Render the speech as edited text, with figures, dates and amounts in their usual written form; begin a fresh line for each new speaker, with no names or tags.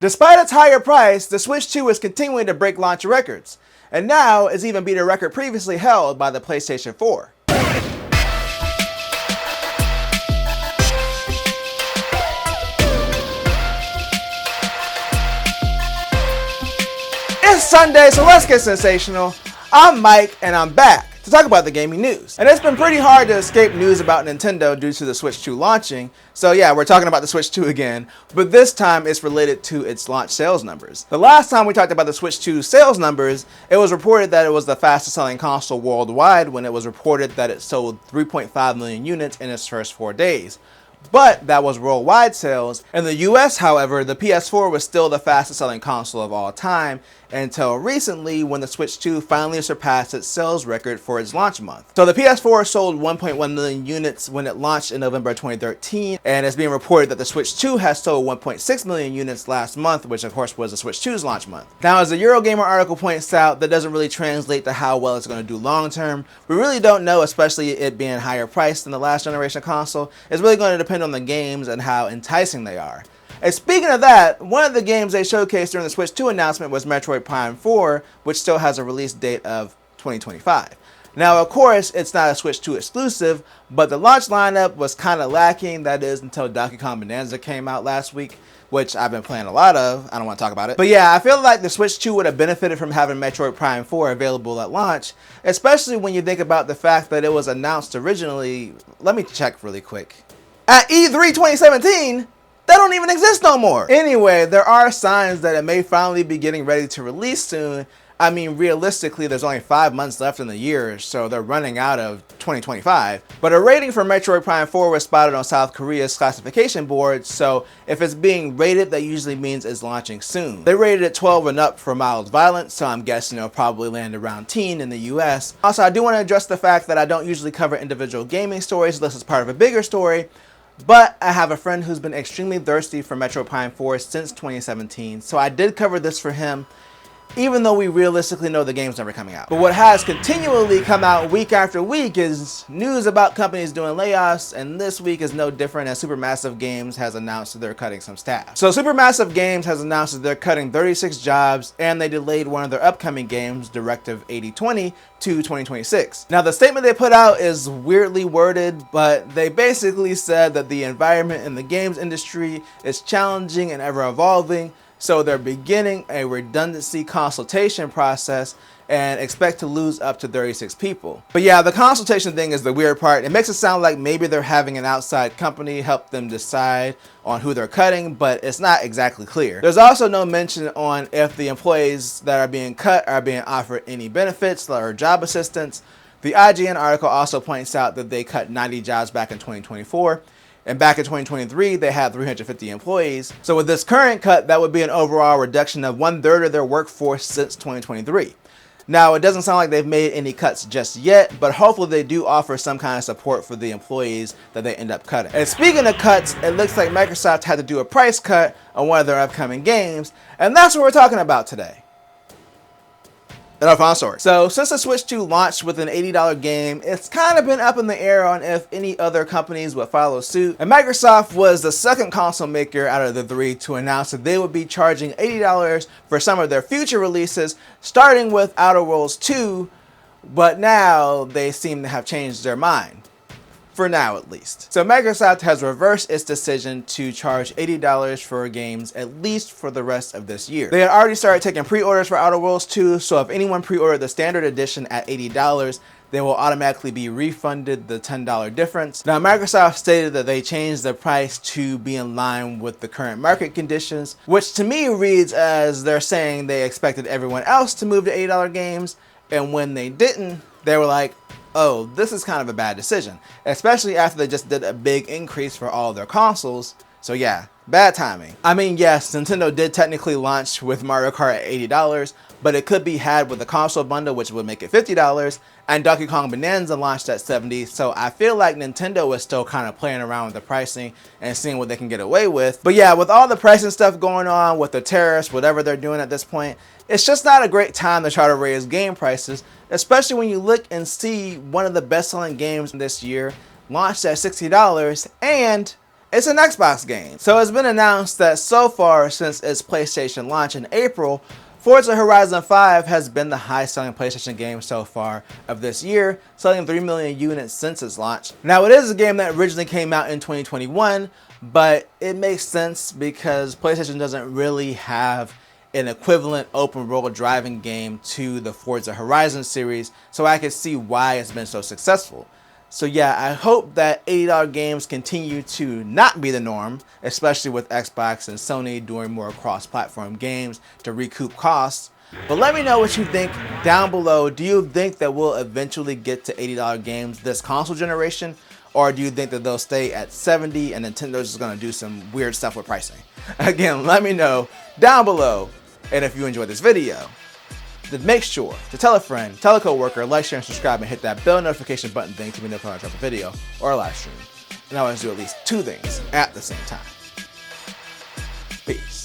Despite its higher price, the Switch 2 is continuing to break launch records, and now it's even beat a record previously held by the PlayStation 4. It's Sunday, so let's get sensational. I'm Mike, and I'm back to talk about the gaming news. And it's been pretty hard to escape news about Nintendo due to the Switch 2 launching, so yeah, we're talking about the Switch 2 again, but this time it's related to its launch sales numbers. The last time we talked about the Switch 2 sales numbers, it was reported that it was the fastest selling console worldwide when it was reported that it sold 3.5 million units in its first 4 days. But that was worldwide sales. In the US, however, the PS4 was still the fastest selling console of all time until recently when the Switch 2 finally surpassed its sales record for its launch month. So the PS4 sold 1.1 million units when it launched in November 2013, and it's being reported that the Switch 2 has sold 1.6 million units last month, which of course was the Switch 2's launch month. Now, as the Eurogamer article points out, that doesn't really translate to how well it's going to do long term. We really don't know, especially it being higher priced than the last generation console. It's really going to depend on the games and how enticing they are. And speaking of that, one of the games they showcased during the Switch 2 announcement was Metroid Prime 4, which still has a release date of 2025. Now, of course, it's not a Switch 2 exclusive, but the launch lineup was kind of lacking, that is, until Donkey Kong Bonanza came out last week, which I've been playing a lot of. I don't want to talk about it. But yeah, I feel like the Switch 2 would have benefited from having Metroid Prime 4 available at launch, especially when you think about the fact that it was announced originally, let me check really quick, at E3 2017, that don't even exist no more. Anyway, there are signs that it may finally be getting ready to release soon. I mean, realistically, there's only 5 months left in the year, so they're running out of 2025. But a rating for Metroid Prime 4 was spotted on South Korea's classification board, so if it's being rated, that usually means it's launching soon. They rated it 12 and up for mild violence, so I'm guessing it'll probably land around teen in the US. Also, I do want to address the fact that I don't usually cover individual gaming stories unless it's part of a bigger story. But I have a friend who's been extremely thirsty for Metroid Prime 4 since 2017, so I did cover this for him, even though we realistically know the game's never coming out. But what has continually come out week after week is news about companies doing layoffs, and this week is no different as Supermassive Games has announced that they're cutting some staff. So Supermassive Games has announced that they're cutting 36 jobs, and they delayed one of their upcoming games, Directive 8020, to 2026. Now, the statement they put out is weirdly worded, but they basically said that the environment in the games industry is challenging and ever evolving, so they're beginning a redundancy consultation process and expect to lose up to 36 people. But yeah, the consultation thing is the weird part. It makes it sound like maybe they're having an outside company help them decide on who they're cutting, but it's not exactly clear. There's also no mention on if the employees that are being cut are being offered any benefits or job assistance. The IGN article also points out that they cut 90 jobs back in 2024. And back in 2023, they had 350 employees. So with this current cut, that would be an overall reduction of 1/3 of their workforce since 2023. Now, it doesn't sound like they've made any cuts just yet, but hopefully they do offer some kind of support for the employees that they end up cutting. And speaking of cuts, it looks like Microsoft had to do a price cut on one of their upcoming games, and that's what we're talking about today. In our final story. So since the Switch 2 launched with an $80 game, it's kind of been up in the air on if any other companies would follow suit. And Microsoft was the second console maker out of the three to announce that they would be charging $80 for some of their future releases, starting with Outer Worlds 2, but now they seem to have changed their mind. For now, at least. So Microsoft has reversed its decision to charge $80 for games at least for the rest of this year. They had already started taking pre-orders for Outer Worlds 2, so if anyone pre-ordered the standard edition at $80, they will automatically be refunded the $10 difference. Now, Microsoft stated that they changed the price to be in line with the current market conditions, which to me reads as they're saying they expected everyone else to move to $80 games, and when they didn't, they were like, oh, this is kind of a bad decision, especially after they just did a big increase for all their consoles. So yeah, bad timing. I mean, yes, Nintendo did technically launch with Mario Kart at $80, but it could be had with a console bundle, which would make it $50, and Donkey Kong Bonanza launched at $70, so I feel like Nintendo is still kind of playing around with the pricing and seeing what they can get away with. But yeah, with all the pricing stuff going on, with the tariffs, whatever they're doing at this point, it's just not a great time to try to raise game prices, especially when you look and see one of the best-selling games this year launched at $60, and It's an Xbox game. So it's been announced that so far since its PlayStation launch in April, Forza Horizon 5 has been the highest-selling PlayStation game so far of this year, selling 3 million units since its launch. Now, it is a game that originally came out in 2021, but it makes sense because PlayStation doesn't really have an equivalent open-world driving game to the Forza Horizon series, so I can see why it's been so successful. So yeah, I hope that $80 games continue to not be the norm, especially with Xbox and Sony doing more cross-platform games to recoup costs. But let me know what you think down below. Do you think that we'll eventually get to $80 games this console generation? Or do you think that they'll stay at $70 and Nintendo's just going to do some weird stuff with pricing? Again, let me know down below. And if you enjoyed this video, then make sure to tell a friend, tell a coworker, like, share, and subscribe, and hit that bell notification button thing to be notified when I drop a video or a live stream. And I always do at least 2 things at the same time. Peace.